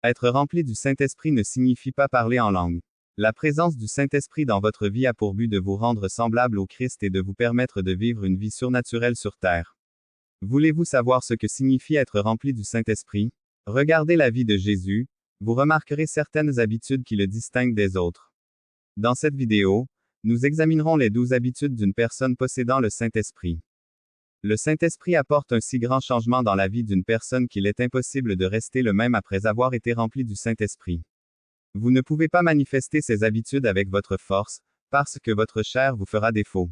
Être rempli du Saint-Esprit ne signifie pas parler en langue. La présence du Saint-Esprit dans votre vie a pour but de vous rendre semblable au Christ et de vous permettre de vivre une vie surnaturelle sur terre. Voulez-vous savoir ce que signifie être rempli du Saint-Esprit? Regardez la vie de Jésus, vous remarquerez certaines habitudes qui le distinguent des autres. Dans cette vidéo, nous examinerons les 12 habitudes d'une personne possédant le Saint-Esprit. Le Saint-Esprit apporte un si grand changement dans la vie d'une personne qu'il est impossible de rester le même après avoir été rempli du Saint-Esprit. Vous ne pouvez pas manifester ces habitudes avec votre force, parce que votre chair vous fera défaut.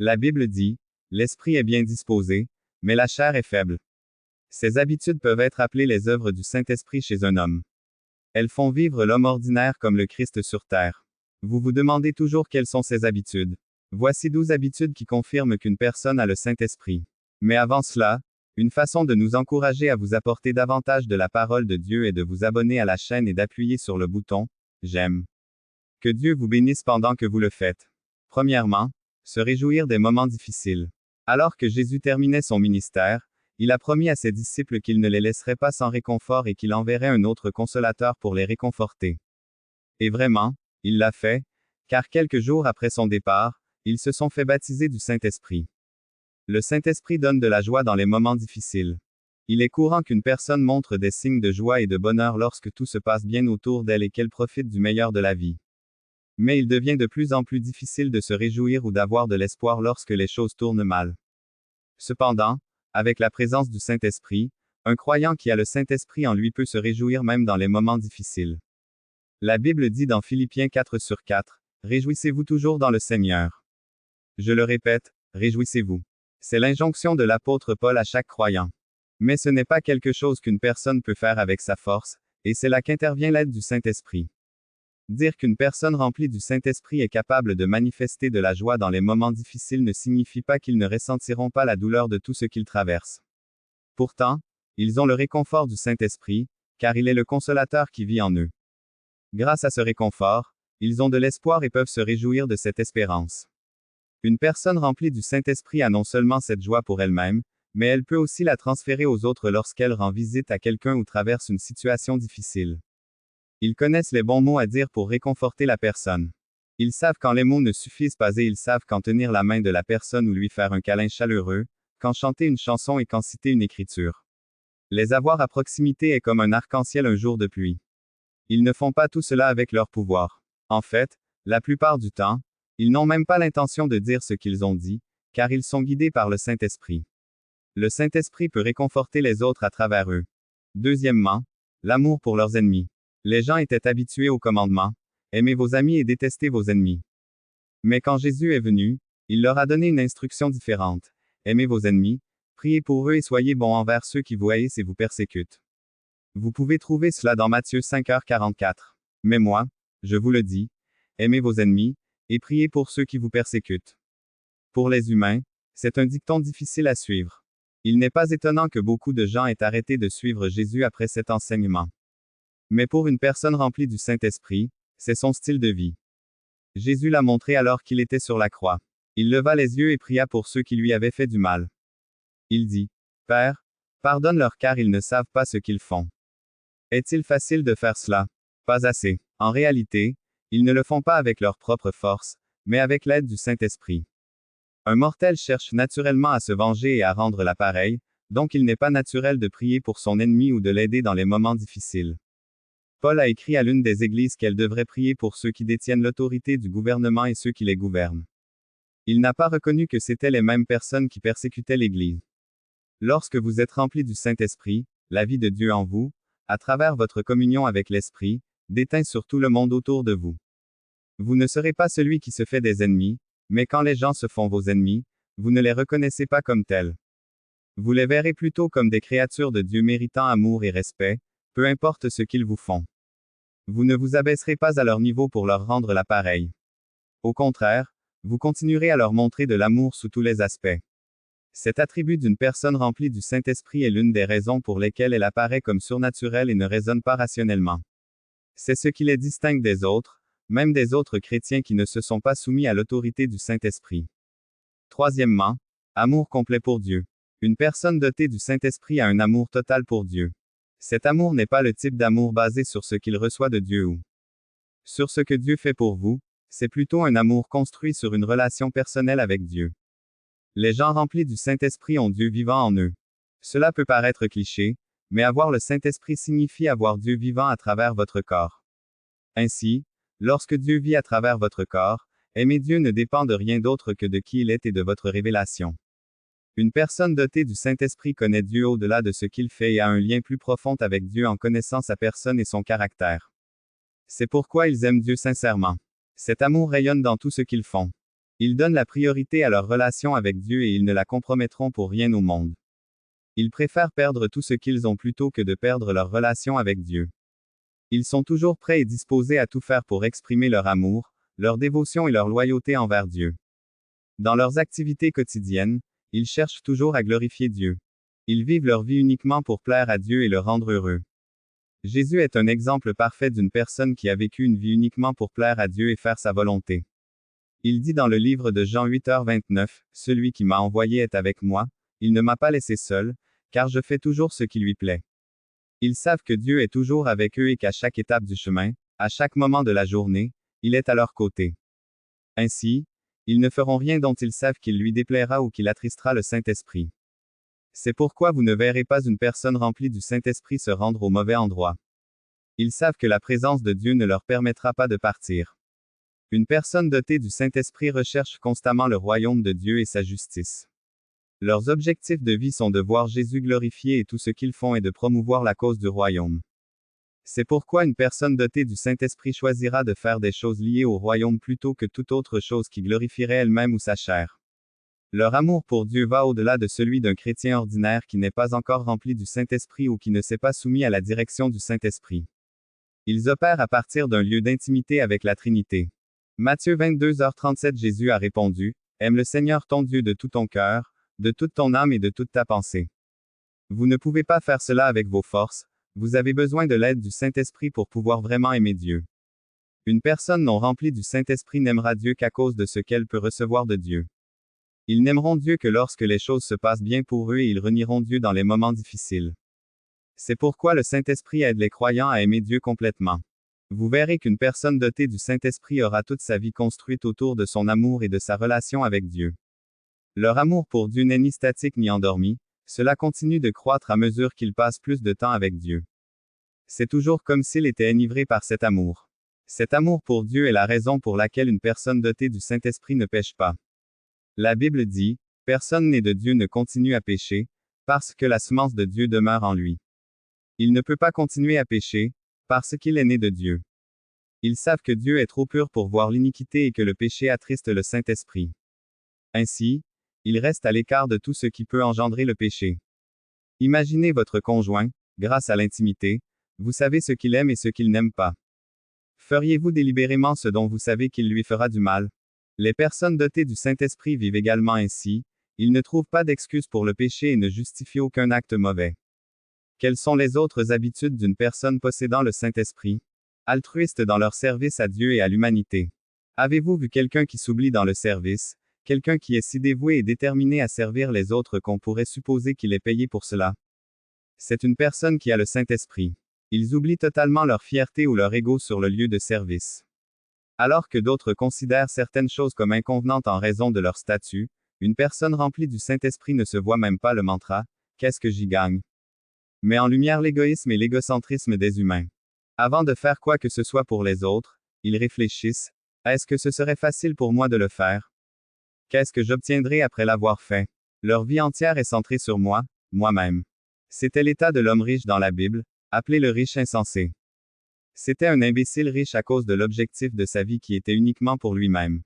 La Bible dit, « L'esprit est bien disposé, mais la chair est faible. » Ces habitudes peuvent être appelées les œuvres du Saint-Esprit chez un homme. Elles font vivre l'homme ordinaire comme le Christ sur terre. Vous vous demandez toujours quelles sont ces habitudes. Voici 12 habitudes qui confirment qu'une personne a le Saint-Esprit. Mais avant cela, une façon de nous encourager à vous apporter davantage de la parole de Dieu est de vous abonner à la chaîne et d'appuyer sur le bouton « J'aime ». Que Dieu vous bénisse pendant que vous le faites. Premièrement, se réjouir des moments difficiles. Alors que Jésus terminait son ministère, il a promis à ses disciples qu'il ne les laisserait pas sans réconfort et qu'il enverrait un autre consolateur pour les réconforter. Et vraiment, il l'a fait, car quelques jours après son départ, ils se sont fait baptiser du Saint-Esprit. Le Saint-Esprit donne de la joie dans les moments difficiles. Il est courant qu'une personne montre des signes de joie et de bonheur lorsque tout se passe bien autour d'elle et qu'elle profite du meilleur de la vie. Mais il devient de plus en plus difficile de se réjouir ou d'avoir de l'espoir lorsque les choses tournent mal. Cependant, avec la présence du Saint-Esprit, un croyant qui a le Saint-Esprit en lui peut se réjouir même dans les moments difficiles. La Bible dit dans Philippiens 4/4, « Réjouissez-vous toujours dans le Seigneur. » Je le répète, réjouissez-vous. C'est l'injonction de l'apôtre Paul à chaque croyant. Mais ce n'est pas quelque chose qu'une personne peut faire avec sa force, et c'est là qu'intervient l'aide du Saint-Esprit. Dire qu'une personne remplie du Saint-Esprit est capable de manifester de la joie dans les moments difficiles ne signifie pas qu'ils ne ressentiront pas la douleur de tout ce qu'ils traversent. Pourtant, ils ont le réconfort du Saint-Esprit, car il est le consolateur qui vit en eux. Grâce à ce réconfort, ils ont de l'espoir et peuvent se réjouir de cette espérance. Une personne remplie du Saint-Esprit a non seulement cette joie pour elle-même, mais elle peut aussi la transférer aux autres lorsqu'elle rend visite à quelqu'un ou traverse une situation difficile. Ils connaissent les bons mots à dire pour réconforter la personne. Ils savent quand les mots ne suffisent pas et ils savent quand tenir la main de la personne ou lui faire un câlin chaleureux, quand chanter une chanson et quand citer une écriture. Les avoir à proximité est comme un arc-en-ciel un jour de pluie. Ils ne font pas tout cela avec leur pouvoir. En fait, la plupart du temps, ils n'ont même pas l'intention de dire ce qu'ils ont dit, car ils sont guidés par le Saint-Esprit. Le Saint-Esprit peut réconforter les autres à travers eux. Deuxièmement, l'amour pour leurs ennemis. Les gens étaient habitués au commandement, « Aimez vos amis et détestez vos ennemis. » Mais quand Jésus est venu, il leur a donné une instruction différente. « Aimez vos ennemis, priez pour eux et soyez bons envers ceux qui vous haïssent et vous persécutent. » Vous pouvez trouver cela dans Matthieu 5h44. Mais moi, je vous le dis, aimez vos ennemis, et priez pour ceux qui vous persécutent. Pour les humains, c'est un dicton difficile à suivre. Il n'est pas étonnant que beaucoup de gens aient arrêté de suivre Jésus après cet enseignement. Mais pour une personne remplie du Saint-Esprit, c'est son style de vie. Jésus l'a montré alors qu'il était sur la croix. Il leva les yeux et pria pour ceux qui lui avaient fait du mal. Il dit, « Père, pardonne-leur car ils ne savent pas ce qu'ils font. » Est-il facile de faire cela? Pas assez. En réalité, ils ne le font pas avec leur propre force, mais avec l'aide du Saint-Esprit. Un mortel cherche naturellement à se venger et à rendre l'appareil, donc il n'est pas naturel de prier pour son ennemi ou de l'aider dans les moments difficiles. Paul a écrit à l'une des églises qu'elle devrait prier pour ceux qui détiennent l'autorité du gouvernement et ceux qui les gouvernent. Il n'a pas reconnu que c'étaient les mêmes personnes qui persécutaient l'Église. Lorsque vous êtes rempli du Saint-Esprit, la vie de Dieu en vous, à travers votre communion avec l'Esprit, déteint sur tout le monde autour de vous. Vous ne serez pas celui qui se fait des ennemis, mais quand les gens se font vos ennemis, vous ne les reconnaissez pas comme tels. Vous les verrez plutôt comme des créatures de Dieu méritant amour et respect, peu importe ce qu'ils vous font. Vous ne vous abaisserez pas à leur niveau pour leur rendre l'appareil. Au contraire, vous continuerez à leur montrer de l'amour sous tous les aspects. Cet attribut d'une personne remplie du Saint-Esprit est l'une des raisons pour lesquelles elle apparaît comme surnaturelle et ne raisonne pas rationnellement. C'est ce qui les distingue des autres, même des autres chrétiens qui ne se sont pas soumis à l'autorité du Saint-Esprit. Troisièmement, amour complet pour Dieu. Une personne dotée du Saint-Esprit a un amour total pour Dieu. Cet amour n'est pas le type d'amour basé sur ce qu'il reçoit de Dieu ou sur ce que Dieu fait pour vous, c'est plutôt un amour construit sur une relation personnelle avec Dieu. Les gens remplis du Saint-Esprit ont Dieu vivant en eux. Cela peut paraître cliché, mais avoir le Saint-Esprit signifie avoir Dieu vivant à travers votre corps. Ainsi, lorsque Dieu vit à travers votre corps, aimer Dieu ne dépend de rien d'autre que de qui il est et de votre révélation. Une personne dotée du Saint-Esprit connaît Dieu au-delà de ce qu'il fait et a un lien plus profond avec Dieu en connaissant sa personne et son caractère. C'est pourquoi ils aiment Dieu sincèrement. Cet amour rayonne dans tout ce qu'ils font. Ils donnent la priorité à leur relation avec Dieu et ils ne la compromettront pour rien au monde. Ils préfèrent perdre tout ce qu'ils ont plutôt que de perdre leur relation avec Dieu. Ils sont toujours prêts et disposés à tout faire pour exprimer leur amour, leur dévotion et leur loyauté envers Dieu. Dans leurs activités quotidiennes, ils cherchent toujours à glorifier Dieu. Ils vivent leur vie uniquement pour plaire à Dieu et le rendre heureux. Jésus est un exemple parfait d'une personne qui a vécu une vie uniquement pour plaire à Dieu et faire sa volonté. Il dit dans le livre de Jean 8h29, « Celui qui m'a envoyé est avec moi, il ne m'a pas laissé seul, car je fais toujours ce qui lui plaît. » Ils savent que Dieu est toujours avec eux et qu'à chaque étape du chemin, à chaque moment de la journée, il est à leur côté. Ainsi, ils ne feront rien dont ils savent qu'il lui déplaira ou qu'il attristera le Saint-Esprit. C'est pourquoi vous ne verrez pas une personne remplie du Saint-Esprit se rendre au mauvais endroit. Ils savent que la présence de Dieu ne leur permettra pas de partir. Une personne dotée du Saint-Esprit recherche constamment le royaume de Dieu et sa justice. Leurs objectifs de vie sont de voir Jésus glorifié et tout ce qu'ils font est de promouvoir la cause du royaume. C'est pourquoi une personne dotée du Saint-Esprit choisira de faire des choses liées au royaume plutôt que toute autre chose qui glorifierait elle-même ou sa chair. Leur amour pour Dieu va au-delà de celui d'un chrétien ordinaire qui n'est pas encore rempli du Saint-Esprit ou qui ne s'est pas soumis à la direction du Saint-Esprit. Ils opèrent à partir d'un lieu d'intimité avec la Trinité. Matthieu 22h37 Jésus a répondu, « Aime le Seigneur ton Dieu de tout ton cœur, de toute ton âme et de toute ta pensée. » Vous ne pouvez pas faire cela avec vos forces, vous avez besoin de l'aide du Saint-Esprit pour pouvoir vraiment aimer Dieu. Une personne non remplie du Saint-Esprit n'aimera Dieu qu'à cause de ce qu'elle peut recevoir de Dieu. Ils n'aimeront Dieu que lorsque les choses se passent bien pour eux et ils renieront Dieu dans les moments difficiles. C'est pourquoi le Saint-Esprit aide les croyants à aimer Dieu complètement. Vous verrez qu'une personne dotée du Saint-Esprit aura toute sa vie construite autour de son amour et de sa relation avec Dieu. Leur amour pour Dieu n'est ni statique ni endormi, cela continue de croître à mesure qu'ils passent plus de temps avec Dieu. C'est toujours comme s'il était enivré par cet amour. Cet amour pour Dieu est la raison pour laquelle une personne dotée du Saint-Esprit ne pêche pas. La Bible dit, « Personne né de Dieu ne continue à pécher, parce que la semence de Dieu demeure en lui. » Il ne peut pas continuer à pécher, parce qu'il est né de Dieu. Ils savent que Dieu est trop pur pour voir l'iniquité et que le péché attriste le Saint-Esprit. Ainsi, ils restent à l'écart de tout ce qui peut engendrer le péché. Imaginez votre conjoint, grâce à l'intimité, vous savez ce qu'il aime et ce qu'il n'aime pas. Feriez-vous délibérément ce dont vous savez qu'il lui fera du mal? Les personnes dotées du Saint-Esprit vivent également ainsi, ils ne trouvent pas d'excuses pour le péché et ne justifient aucun acte mauvais. Quelles sont les autres habitudes d'une personne possédant le Saint-Esprit? Altruistes dans leur service à Dieu et à l'humanité. Avez-vous vu quelqu'un qui s'oublie dans le service, quelqu'un qui est si dévoué et déterminé à servir les autres qu'on pourrait supposer qu'il est payé pour cela? C'est une personne qui a le Saint-Esprit. Ils oublient totalement leur fierté ou leur ego sur le lieu de service. Alors que d'autres considèrent certaines choses comme inconvenantes en raison de leur statut, une personne remplie du Saint-Esprit ne se voit même pas le mantra « Qu'est-ce que j'y gagne ?» met en lumière l'égoïsme et l'égocentrisme des humains. Avant de faire quoi que ce soit pour les autres, ils réfléchissent « Est-ce que ce serait facile pour moi de le faire? Qu'est-ce que j'obtiendrai après l'avoir fait? » Leur vie entière est centrée sur moi, moi-même. C'était l'état de l'homme riche dans la Bible, appelé le riche insensé. C'était un imbécile riche à cause de l'objectif de sa vie qui était uniquement pour lui-même.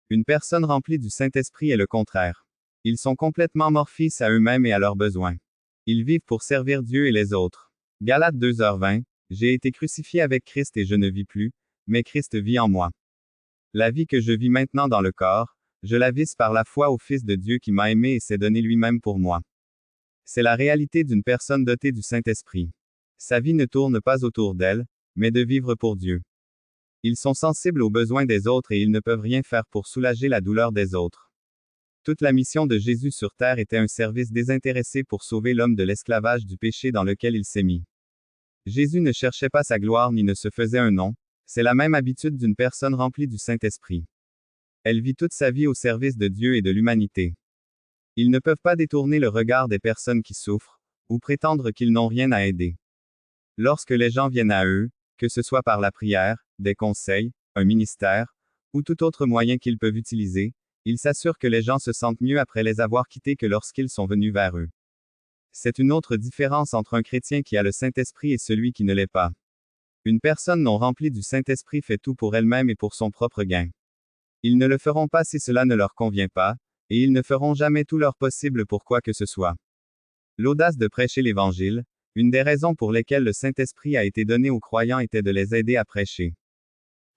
Une personne remplie du Saint-Esprit est le contraire. Ils sont complètement morphistes à eux-mêmes et à leurs besoins. Ils vivent pour servir Dieu et les autres. Galates 2h20, j'ai été crucifié avec Christ et je ne vis plus, mais Christ vit en moi. La vie que je vis maintenant dans le corps, je la vis par la foi au Fils de Dieu qui m'a aimé et s'est donné lui-même pour moi. C'est la réalité d'une personne dotée du Saint-Esprit. Sa vie ne tourne pas autour d'elle, mais de vivre pour Dieu. Ils sont sensibles aux besoins des autres et ils ne peuvent rien faire pour soulager la douleur des autres. Toute la mission de Jésus sur terre était un service désintéressé pour sauver l'homme de l'esclavage du péché dans lequel il s'est mis. Jésus ne cherchait pas sa gloire ni ne se faisait un nom, c'est la même habitude d'une personne remplie du Saint-Esprit. Elle vit toute sa vie au service de Dieu et de l'humanité. Ils ne peuvent pas détourner le regard des personnes qui souffrent, ou prétendre qu'ils n'ont rien à aider. Lorsque les gens viennent à eux, que ce soit par la prière, des conseils, un ministère, ou tout autre moyen qu'ils peuvent utiliser, ils s'assurent que les gens se sentent mieux après les avoir quittés que lorsqu'ils sont venus vers eux. C'est une autre différence entre un chrétien qui a le Saint-Esprit et celui qui ne l'est pas. Une personne non remplie du Saint-Esprit fait tout pour elle-même et pour son propre gain. Ils ne le feront pas si cela ne leur convient pas, et ils ne feront jamais tout leur possible pour quoi que ce soit. L'audace de prêcher l'Évangile, une des raisons pour lesquelles le Saint-Esprit a été donné aux croyants était de les aider à prêcher.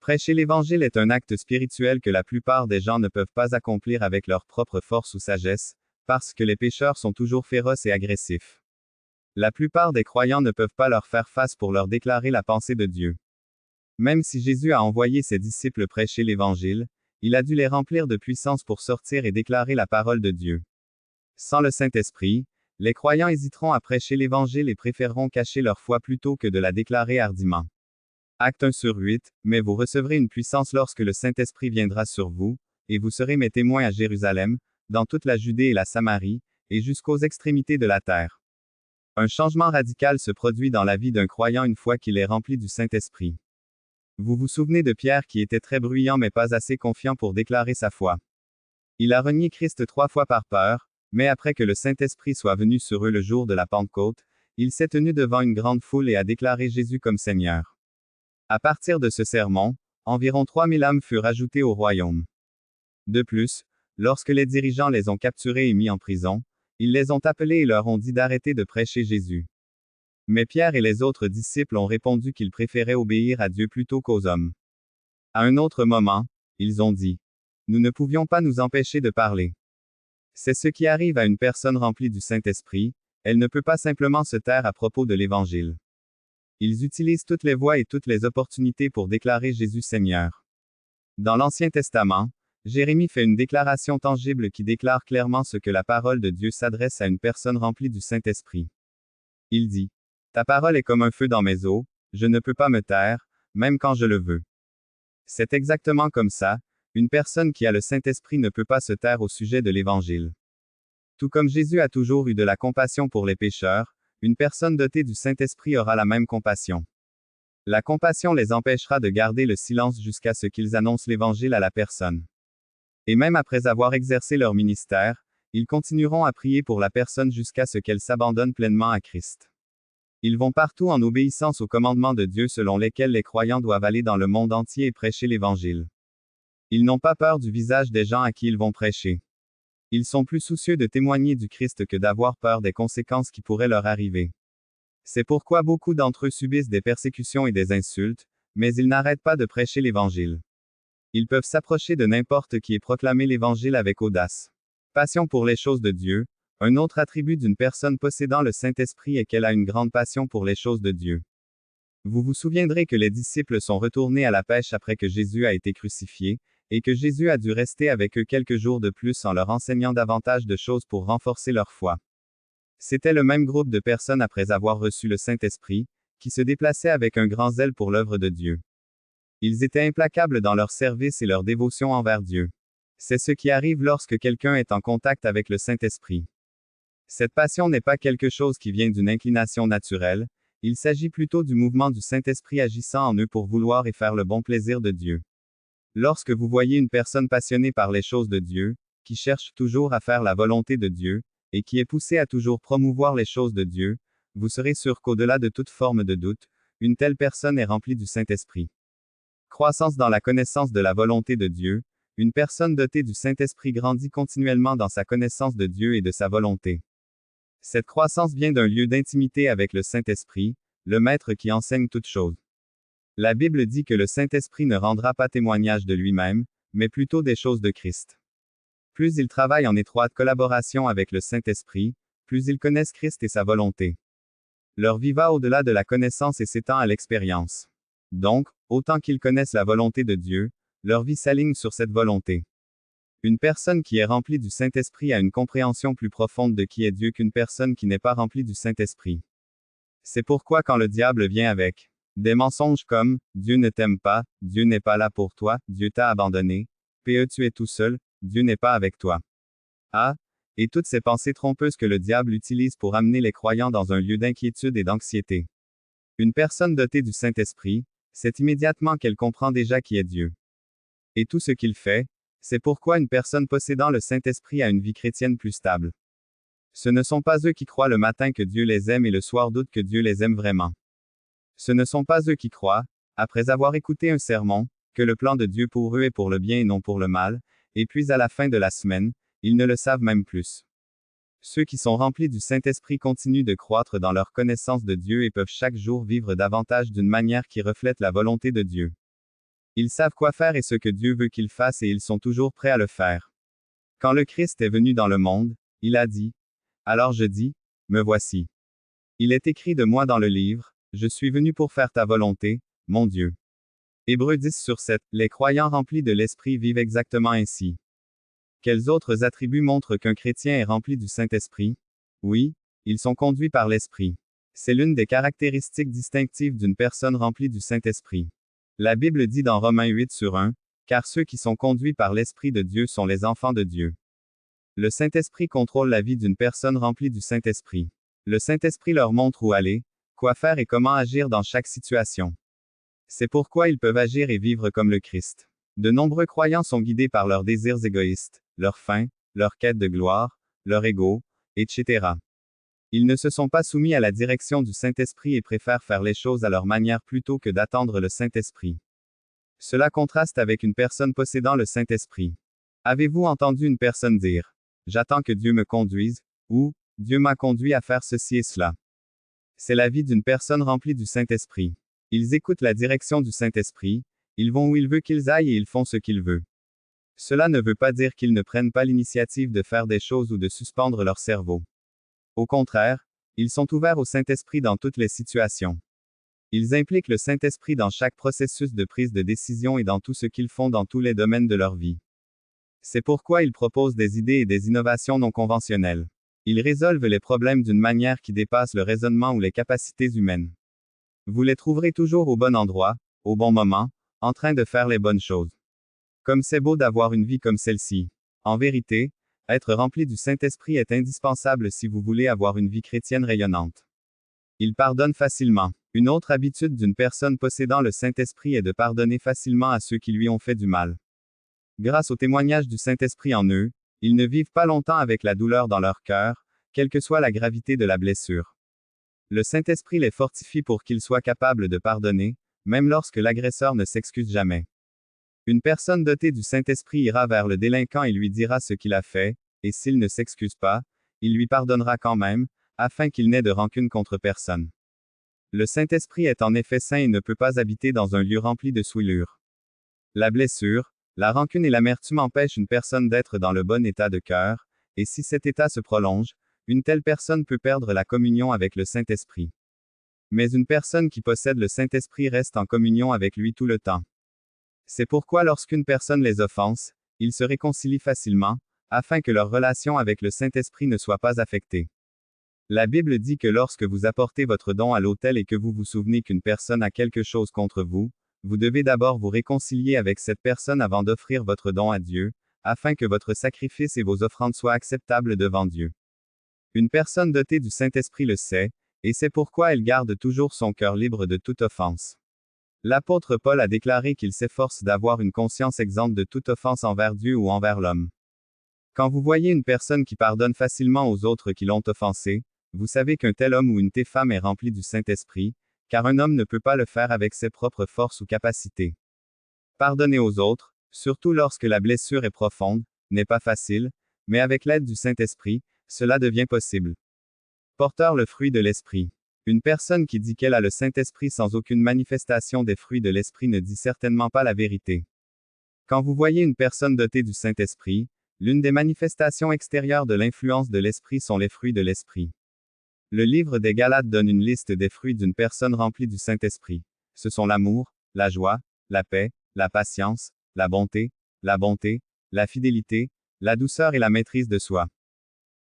Prêcher l'Évangile est un acte spirituel que la plupart des gens ne peuvent pas accomplir avec leur propre force ou sagesse, parce que les pécheurs sont toujours féroces et agressifs. La plupart des croyants ne peuvent pas leur faire face pour leur déclarer la pensée de Dieu. Même si Jésus a envoyé ses disciples prêcher l'Évangile, il a dû les remplir de puissance pour sortir et déclarer la parole de Dieu. Sans le Saint-Esprit, les croyants hésiteront à prêcher l'Évangile et préféreront cacher leur foi plutôt que de la déclarer hardiment. Acte 1/8, mais vous recevrez une puissance lorsque le Saint-Esprit viendra sur vous, et vous serez mes témoins à Jérusalem, dans toute la Judée et la Samarie, et jusqu'aux extrémités de la terre. Un changement radical se produit dans la vie d'un croyant une fois qu'il est rempli du Saint-Esprit. Vous vous souvenez de Pierre qui était très bruyant mais pas assez confiant pour déclarer sa foi. Il a renié Christ 3 fois par peur, mais après que le Saint-Esprit soit venu sur eux le jour de la Pentecôte, il s'est tenu devant une grande foule et a déclaré Jésus comme Seigneur. À partir de ce sermon, environ 3000 âmes furent ajoutées au royaume. De plus, lorsque les dirigeants les ont capturés et mis en prison, ils les ont appelés et leur ont dit d'arrêter de prêcher Jésus. Mais Pierre et les autres disciples ont répondu qu'ils préféraient obéir à Dieu plutôt qu'aux hommes. À un autre moment, ils ont dit: Nous ne pouvions pas nous empêcher de parler. C'est ce qui arrive à une personne remplie du Saint-Esprit, elle ne peut pas simplement se taire à propos de l'Évangile. Ils utilisent toutes les voies et toutes les opportunités pour déclarer Jésus Seigneur. Dans l'Ancien Testament, Jérémie fait une déclaration tangible qui déclare clairement ce que la parole de Dieu s'adresse à une personne remplie du Saint-Esprit. Il dit: Ta parole est comme un feu dans mes os, je ne peux pas me taire, même quand je le veux. C'est exactement comme ça, une personne qui a le Saint-Esprit ne peut pas se taire au sujet de l'Évangile. Tout comme Jésus a toujours eu de la compassion pour les pécheurs, une personne dotée du Saint-Esprit aura la même compassion. La compassion les empêchera de garder le silence jusqu'à ce qu'ils annoncent l'Évangile à la personne. Et même après avoir exercé leur ministère, ils continueront à prier pour la personne jusqu'à ce qu'elle s'abandonne pleinement à Christ. Ils vont partout en obéissance aux commandements de Dieu selon lesquels les croyants doivent aller dans le monde entier et prêcher l'Évangile. Ils n'ont pas peur du visage des gens à qui ils vont prêcher. Ils sont plus soucieux de témoigner du Christ que d'avoir peur des conséquences qui pourraient leur arriver. C'est pourquoi beaucoup d'entre eux subissent des persécutions et des insultes, mais ils n'arrêtent pas de prêcher l'Évangile. Ils peuvent s'approcher de n'importe qui et proclamer l'Évangile avec audace. Passion pour les choses de Dieu. Un autre attribut d'une personne possédant le Saint-Esprit est qu'elle a une grande passion pour les choses de Dieu. Vous vous souviendrez que les disciples sont retournés à la pêche après que Jésus a été crucifié, et que Jésus a dû rester avec eux quelques jours de plus en leur enseignant davantage de choses pour renforcer leur foi. C'était le même groupe de personnes après avoir reçu le Saint-Esprit, qui se déplaçaient avec un grand zèle pour l'œuvre de Dieu. Ils étaient implacables dans leur service et leur dévotion envers Dieu. C'est ce qui arrive lorsque quelqu'un est en contact avec le Saint-Esprit. Cette passion n'est pas quelque chose qui vient d'une inclination naturelle, il s'agit plutôt du mouvement du Saint-Esprit agissant en eux pour vouloir et faire le bon plaisir de Dieu. Lorsque vous voyez une personne passionnée par les choses de Dieu, qui cherche toujours à faire la volonté de Dieu, et qui est poussée à toujours promouvoir les choses de Dieu, vous serez sûr qu'au-delà de toute forme de doute, une telle personne est remplie du Saint-Esprit. Croissance dans la connaissance de la volonté de Dieu, une personne dotée du Saint-Esprit grandit continuellement dans sa connaissance de Dieu et de sa volonté. Cette croissance vient d'un lieu d'intimité avec le Saint-Esprit, le Maître qui enseigne toutes choses. La Bible dit que le Saint-Esprit ne rendra pas témoignage de lui-même, mais plutôt des choses de Christ. Plus ils travaillent en étroite collaboration avec le Saint-Esprit, plus ils connaissent Christ et sa volonté. Leur vie va au-delà de la connaissance et s'étend à l'expérience. Donc, autant qu'ils connaissent la volonté de Dieu, leur vie s'aligne sur cette volonté. Une personne qui est remplie du Saint-Esprit a une compréhension plus profonde de qui est Dieu qu'une personne qui n'est pas remplie du Saint-Esprit. C'est pourquoi quand le diable vient avec des mensonges comme Dieu ne t'aime pas, Dieu n'est pas là pour toi, Dieu t'a abandonné, tu es tout seul, Dieu n'est pas avec toi. Et toutes ces pensées trompeuses que le diable utilise pour amener les croyants dans un lieu d'inquiétude et d'anxiété. Une personne dotée du Saint-Esprit, c'est immédiatement qu'elle comprend déjà qui est Dieu. Et tout ce qu'il fait, c'est pourquoi une personne possédant le Saint-Esprit a une vie chrétienne plus stable. Ce ne sont pas eux qui croient le matin que Dieu les aime et le soir doutent que Dieu les aime vraiment. Ce ne sont pas eux qui croient, après avoir écouté un sermon, que le plan de Dieu pour eux est pour le bien et non pour le mal, et puis à la fin de la semaine, ils ne le savent même plus. Ceux qui sont remplis du Saint-Esprit continuent de croître dans leur connaissance de Dieu et peuvent chaque jour vivre davantage d'une manière qui reflète la volonté de Dieu. Ils savent quoi faire et ce que Dieu veut qu'ils fassent et ils sont toujours prêts à le faire. Quand le Christ est venu dans le monde, il a dit, « Alors je dis, me voici. Il est écrit de moi dans le livre, je suis venu pour faire ta volonté, mon Dieu. » Hébreux 10/7, les croyants remplis de l'Esprit vivent exactement ainsi. Quels autres attributs montrent qu'un chrétien est rempli du Saint-Esprit? Oui, ils sont conduits par l'Esprit. C'est l'une des caractéristiques distinctives d'une personne remplie du Saint-Esprit. La Bible dit dans Romains 8/1, « Car ceux qui sont conduits par l'Esprit de Dieu sont les enfants de Dieu. » Le Saint-Esprit contrôle la vie d'une personne remplie du Saint-Esprit. Le Saint-Esprit leur montre où aller, quoi faire et comment agir dans chaque situation. C'est pourquoi ils peuvent agir et vivre comme le Christ. De nombreux croyants sont guidés par leurs désirs égoïstes, leurs faim, leur quête de gloire, leur ego, etc. Ils ne se sont pas soumis à la direction du Saint-Esprit et préfèrent faire les choses à leur manière plutôt que d'attendre le Saint-Esprit. Cela contraste avec une personne possédant le Saint-Esprit. Avez-vous entendu une personne dire « J'attends que Dieu me conduise » ou « Dieu m'a conduit à faire ceci et cela ». C'est la vie d'une personne remplie du Saint-Esprit. Ils écoutent la direction du Saint-Esprit, ils vont où il veut qu'ils aillent et ils font ce qu'il veut. Cela ne veut pas dire qu'ils ne prennent pas l'initiative de faire des choses ou de suspendre leur cerveau. Au contraire, ils sont ouverts au Saint-Esprit dans toutes les situations. Ils impliquent le Saint-Esprit dans chaque processus de prise de décision et dans tout ce qu'ils font dans tous les domaines de leur vie. C'est pourquoi ils proposent des idées et des innovations non conventionnelles. Ils résolvent les problèmes d'une manière qui dépasse le raisonnement ou les capacités humaines. Vous les trouverez toujours au bon endroit, au bon moment, en train de faire les bonnes choses. Comme c'est beau d'avoir une vie comme celle-ci. En vérité, être rempli du Saint-Esprit est indispensable si vous voulez avoir une vie chrétienne rayonnante. Il pardonne facilement. Une autre habitude d'une personne possédant le Saint-Esprit est de pardonner facilement à ceux qui lui ont fait du mal. Grâce au témoignage du Saint-Esprit en eux, ils ne vivent pas longtemps avec la douleur dans leur cœur, quelle que soit la gravité de la blessure. Le Saint-Esprit les fortifie pour qu'ils soient capables de pardonner, même lorsque l'agresseur ne s'excuse jamais. Une personne dotée du Saint-Esprit ira vers le délinquant et lui dira ce qu'il a fait, et s'il ne s'excuse pas, il lui pardonnera quand même, afin qu'il n'ait de rancune contre personne. Le Saint-Esprit est en effet saint et ne peut pas habiter dans un lieu rempli de souillures. La blessure, la rancune et l'amertume empêchent une personne d'être dans le bon état de cœur, et si cet état se prolonge, une telle personne peut perdre la communion avec le Saint-Esprit. Mais une personne qui possède le Saint-Esprit reste en communion avec lui tout le temps. C'est pourquoi lorsqu'une personne les offense, ils se réconcilient facilement, afin que leur relation avec le Saint-Esprit ne soit pas affectée. La Bible dit que lorsque vous apportez votre don à l'autel et que vous vous souvenez qu'une personne a quelque chose contre vous, vous devez d'abord vous réconcilier avec cette personne avant d'offrir votre don à Dieu, afin que votre sacrifice et vos offrandes soient acceptables devant Dieu. Une personne dotée du Saint-Esprit le sait, et c'est pourquoi elle garde toujours son cœur libre de toute offense. L'apôtre Paul a déclaré qu'il s'efforce d'avoir une conscience exempte de toute offense envers Dieu ou envers l'homme. Quand vous voyez une personne qui pardonne facilement aux autres qui l'ont offensé, vous savez qu'un tel homme ou une telle femme est rempli du Saint-Esprit, car un homme ne peut pas le faire avec ses propres forces ou capacités. Pardonner aux autres, surtout lorsque la blessure est profonde, n'est pas facile, mais avec l'aide du Saint-Esprit, cela devient possible. Porteur le fruit de l'Esprit. Une personne qui dit qu'elle a le Saint-Esprit sans aucune manifestation des fruits de l'Esprit ne dit certainement pas la vérité. Quand vous voyez une personne dotée du Saint-Esprit, l'une des manifestations extérieures de l'influence de l'Esprit sont les fruits de l'Esprit. Le livre des Galates donne une liste des fruits d'une personne remplie du Saint-Esprit. Ce sont l'amour, la joie, la paix, la patience, la bonté, la fidélité, la douceur et la maîtrise de soi.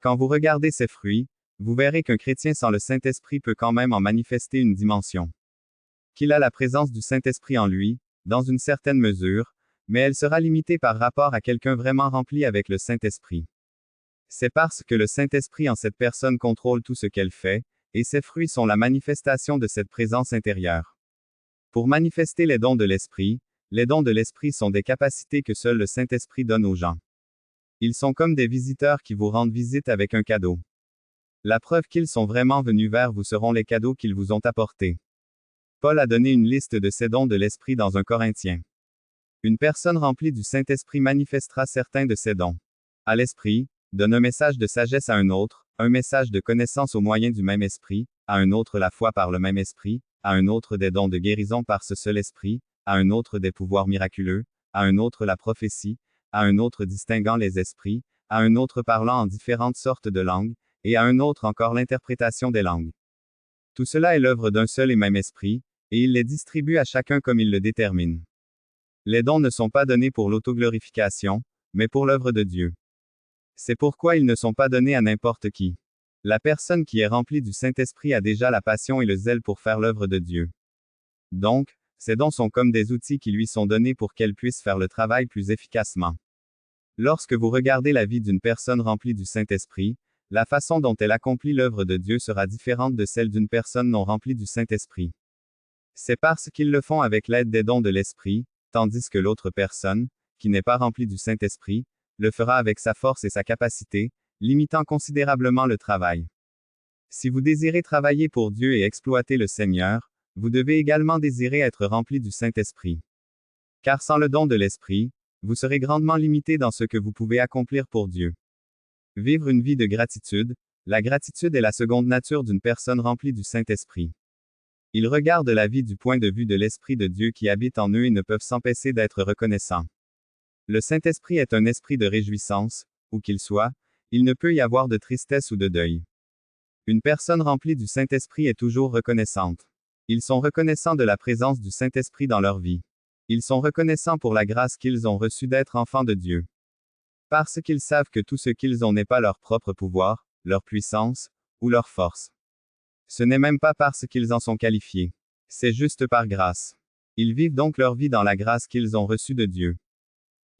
Quand vous regardez ces fruits, vous verrez qu'un chrétien sans le Saint-Esprit peut quand même en manifester une dimension. Qu'il a la présence du Saint-Esprit en lui, dans une certaine mesure, mais elle sera limitée par rapport à quelqu'un vraiment rempli avec le Saint-Esprit. C'est parce que le Saint-Esprit en cette personne contrôle tout ce qu'elle fait, et ses fruits sont la manifestation de cette présence intérieure. Pour manifester les dons de l'Esprit sont des capacités que seul le Saint-Esprit donne aux gens. Ils sont comme des visiteurs qui vous rendent visite avec un cadeau. La preuve qu'ils sont vraiment venus vers vous seront les cadeaux qu'ils vous ont apportés. Paul a donné une liste de ces dons de l'Esprit dans 1 Corinthiens. Une personne remplie du Saint-Esprit manifestera certains de ces dons. À l'Esprit, donne un message de sagesse à un autre, un message de connaissance au moyen du même Esprit, à un autre la foi par le même Esprit, à un autre des dons de guérison par ce seul Esprit, à un autre des pouvoirs miraculeux, à un autre la prophétie, à un autre distinguant les esprits, à un autre parlant en différentes sortes de langues, et à un autre encore l'interprétation des langues. Tout cela est l'œuvre d'un seul et même Esprit, et il les distribue à chacun comme il le détermine. Les dons ne sont pas donnés pour l'autoglorification, mais pour l'œuvre de Dieu. C'est pourquoi ils ne sont pas donnés à n'importe qui. La personne qui est remplie du Saint-Esprit a déjà la passion et le zèle pour faire l'œuvre de Dieu. Donc, ces dons sont comme des outils qui lui sont donnés pour qu'elle puisse faire le travail plus efficacement. Lorsque vous regardez la vie d'une personne remplie du Saint-Esprit, la façon dont elle accomplit l'œuvre de Dieu sera différente de celle d'une personne non remplie du Saint-Esprit. C'est parce qu'ils le font avec l'aide des dons de l'Esprit, tandis que l'autre personne, qui n'est pas remplie du Saint-Esprit, le fera avec sa force et sa capacité, limitant considérablement le travail. Si vous désirez travailler pour Dieu et exploiter le Seigneur, vous devez également désirer être rempli du Saint-Esprit. Car sans le don de l'Esprit, vous serez grandement limité dans ce que vous pouvez accomplir pour Dieu. Vivre une vie de gratitude, la gratitude est la seconde nature d'une personne remplie du Saint-Esprit. Ils regardent la vie du point de vue de l'Esprit de Dieu qui habite en eux et ne peuvent s'empêcher d'être reconnaissants. Le Saint-Esprit est un esprit de réjouissance, où qu'il soit, il ne peut y avoir de tristesse ou de deuil. Une personne remplie du Saint-Esprit est toujours reconnaissante. Ils sont reconnaissants de la présence du Saint-Esprit dans leur vie. Ils sont reconnaissants pour la grâce qu'ils ont reçue d'être enfants de Dieu. Parce qu'ils savent que tout ce qu'ils ont n'est pas leur propre pouvoir, leur puissance, ou leur force. Ce n'est même pas parce qu'ils en sont qualifiés. C'est juste par grâce. Ils vivent donc leur vie dans la grâce qu'ils ont reçue de Dieu.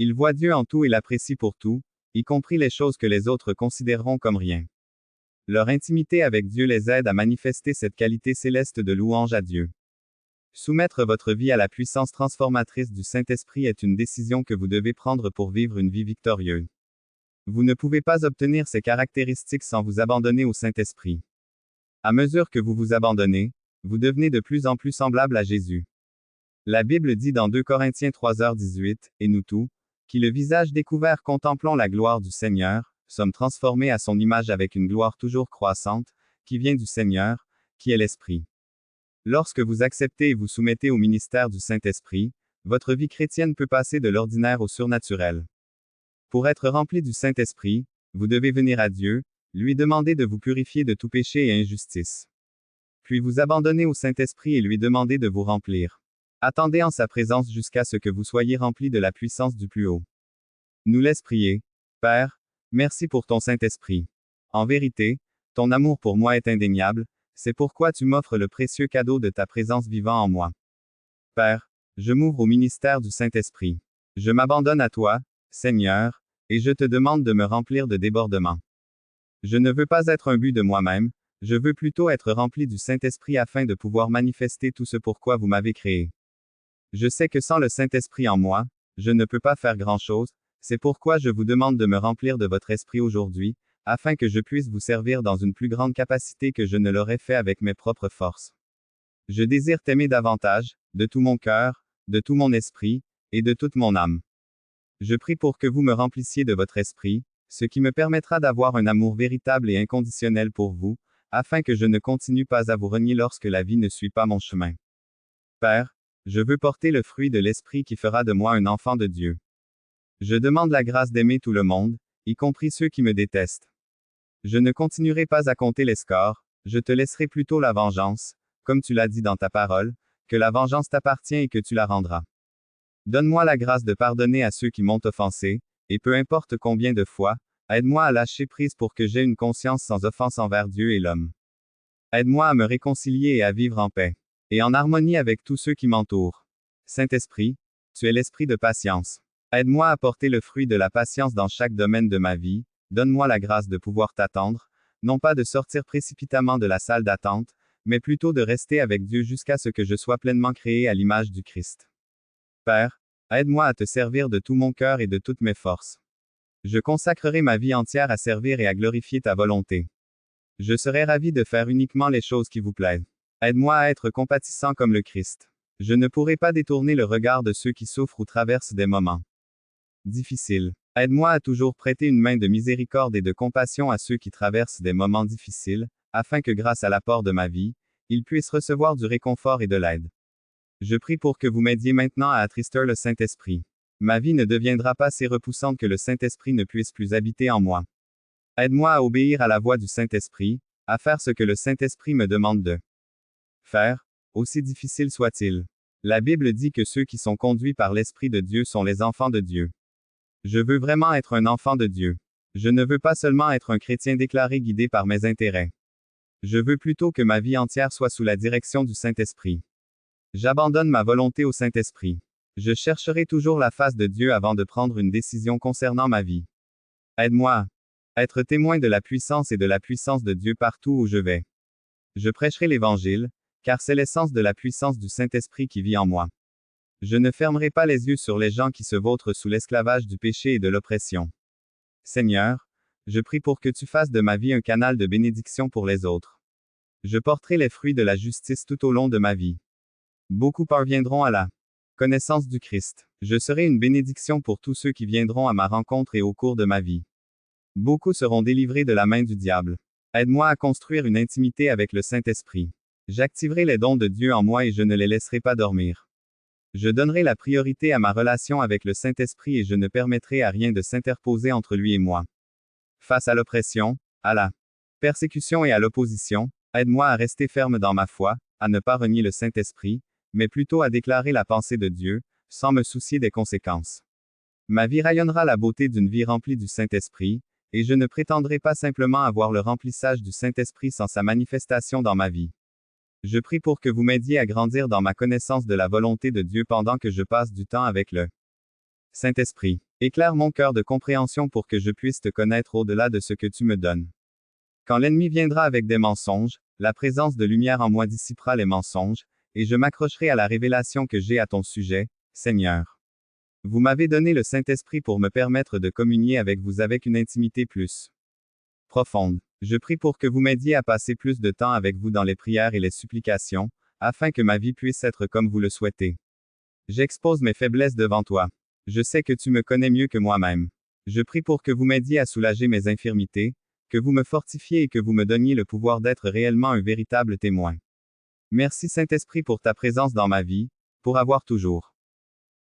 Ils voient Dieu en tout et l'apprécient pour tout, y compris les choses que les autres considéreront comme rien. Leur intimité avec Dieu les aide à manifester cette qualité céleste de louange à Dieu. Soumettre votre vie à la puissance transformatrice du Saint-Esprit est une décision que vous devez prendre pour vivre une vie victorieuse. Vous ne pouvez pas obtenir ces caractéristiques sans vous abandonner au Saint-Esprit. À mesure que vous vous abandonnez, vous devenez de plus en plus semblable à Jésus. La Bible dit dans 2 Corinthiens 3h18, et nous tous, qui le visage découvert contemplons la gloire du Seigneur, sommes transformés à son image avec une gloire toujours croissante, qui vient du Seigneur, qui est l'Esprit. Lorsque vous acceptez et vous soumettez au ministère du Saint-Esprit, votre vie chrétienne peut passer de l'ordinaire au surnaturel. Pour être rempli du Saint-Esprit, vous devez venir à Dieu, lui demander de vous purifier de tout péché et injustice. Puis vous abandonner au Saint-Esprit et lui demander de vous remplir. Attendez en sa présence jusqu'à ce que vous soyez remplis de la puissance du plus haut. Nous laisse prier. Père, merci pour ton Saint-Esprit. En vérité, ton amour pour moi est indéniable, c'est pourquoi tu m'offres le précieux cadeau de ta présence vivant en moi. Père, je m'ouvre au ministère du Saint-Esprit. Je m'abandonne à toi, Seigneur, et je te demande de me remplir de débordements. Je ne veux pas être un but de moi-même, je veux plutôt être rempli du Saint-Esprit afin de pouvoir manifester tout ce pourquoi vous m'avez créé. Je sais que sans le Saint-Esprit en moi, je ne peux pas faire grand-chose, c'est pourquoi je vous demande de me remplir de votre esprit aujourd'hui, afin que je puisse vous servir dans une plus grande capacité que je ne l'aurais fait avec mes propres forces. Je désire t'aimer davantage, de tout mon cœur, de tout mon esprit, et de toute mon âme. Je prie pour que vous me remplissiez de votre esprit, ce qui me permettra d'avoir un amour véritable et inconditionnel pour vous, afin que je ne continue pas à vous renier lorsque la vie ne suit pas mon chemin. Père, je veux porter le fruit de l'Esprit qui fera de moi un enfant de Dieu. Je demande la grâce d'aimer tout le monde, y compris ceux qui me détestent. Je ne continuerai pas à compter les scores, je te laisserai plutôt la vengeance, comme tu l'as dit dans ta parole, que la vengeance t'appartient et que tu la rendras. Donne-moi la grâce de pardonner à ceux qui m'ont offensé, et peu importe combien de fois, Aide-moi à lâcher prise pour que j'aie une conscience sans offense envers Dieu et l'homme. Aide-moi à me réconcilier et à vivre en paix et en harmonie avec tous ceux qui m'entourent. Saint-Esprit, tu es l'esprit de patience. Aide-moi à porter le fruit de la patience dans chaque domaine de ma vie. Donne-moi la grâce de pouvoir t'attendre, non pas de sortir précipitamment de la salle d'attente, mais plutôt de rester avec Dieu jusqu'à ce que je sois pleinement créé à l'image du Christ. Père, aide-moi à te servir de tout mon cœur et de toutes mes forces. Je consacrerai ma vie entière à servir et à glorifier ta volonté. Je serai ravi de faire uniquement les choses qui vous plaisent. Aide-moi à être compatissant comme le Christ. Je ne pourrai pas détourner le regard de ceux qui souffrent ou traversent des moments difficiles. Aide-moi à toujours prêter une main de miséricorde et de compassion à ceux qui traversent des moments difficiles, afin que grâce à l'apport de ma vie, ils puissent recevoir du réconfort et de l'aide. Je prie pour que vous m'aidiez maintenant à attrister le Saint-Esprit. Ma vie ne deviendra pas si repoussante que le Saint-Esprit ne puisse plus habiter en moi. Aide-moi à obéir à la voix du Saint-Esprit, à faire ce que le Saint-Esprit me demande de faire, aussi difficile soit-il. La Bible dit que ceux qui sont conduits par l'Esprit de Dieu sont les enfants de Dieu. Je veux vraiment être un enfant de Dieu. Je ne veux pas seulement être un chrétien déclaré guidé par mes intérêts. Je veux plutôt que ma vie entière soit sous la direction du Saint-Esprit. J'abandonne ma volonté au Saint-Esprit. Je chercherai toujours la face de Dieu avant de prendre une décision concernant ma vie. Aide-moi à être témoin de la puissance et de la puissance de Dieu partout où je vais. Je prêcherai l'Évangile, car c'est l'essence de la puissance du Saint-Esprit qui vit en moi. Je ne fermerai pas les yeux sur les gens qui se vautrent sous l'esclavage du péché et de l'oppression. Seigneur, je prie pour que tu fasses de ma vie un canal de bénédiction pour les autres. Je porterai les fruits de la justice tout au long de ma vie. Beaucoup parviendront à la connaissance du Christ. Je serai une bénédiction pour tous ceux qui viendront à ma rencontre et au cours de ma vie. Beaucoup seront délivrés de la main du diable. Aide-moi à construire une intimité avec le Saint-Esprit. J'activerai les dons de Dieu en moi et je ne les laisserai pas dormir. Je donnerai la priorité à ma relation avec le Saint-Esprit et je ne permettrai à rien de s'interposer entre lui et moi. Face à l'oppression, à la persécution et à l'opposition, aide-moi à rester ferme dans ma foi, à ne pas renier le Saint-Esprit, mais plutôt à déclarer la pensée de Dieu, sans me soucier des conséquences. Ma vie rayonnera la beauté d'une vie remplie du Saint-Esprit, et je ne prétendrai pas simplement avoir le remplissage du Saint-Esprit sans sa manifestation dans ma vie. Je prie pour que vous m'aidiez à grandir dans ma connaissance de la volonté de Dieu pendant que je passe du temps avec le Saint-Esprit. Éclaire mon cœur de compréhension pour que je puisse te connaître au-delà de ce que tu me donnes. Quand l'ennemi viendra avec des mensonges, la présence de lumière en moi dissipera les mensonges, et je m'accrocherai à la révélation que j'ai à ton sujet, Seigneur. Vous m'avez donné le Saint-Esprit pour me permettre de communier avec vous avec une intimité plus profonde. Je prie pour que vous m'aidiez à passer plus de temps avec vous dans les prières et les supplications, afin que ma vie puisse être comme vous le souhaitez. J'expose mes faiblesses devant toi. Je sais que tu me connais mieux que moi-même. Je prie pour que vous m'aidiez à soulager mes infirmités, que vous me fortifiez et que vous me donniez le pouvoir d'être réellement un véritable témoin. Merci Saint-Esprit pour ta présence dans ma vie, pour avoir toujours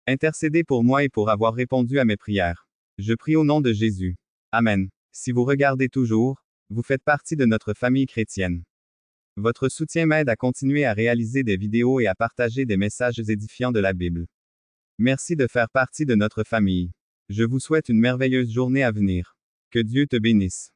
intercédé pour moi et pour avoir répondu à mes prières. Je prie au nom de Jésus. Amen. Si vous regardez toujours, vous faites partie de notre famille chrétienne. Votre soutien m'aide à continuer à réaliser des vidéos et à partager des messages édifiants de la Bible. Merci de faire partie de notre famille. Je vous souhaite une merveilleuse journée à venir. Que Dieu te bénisse.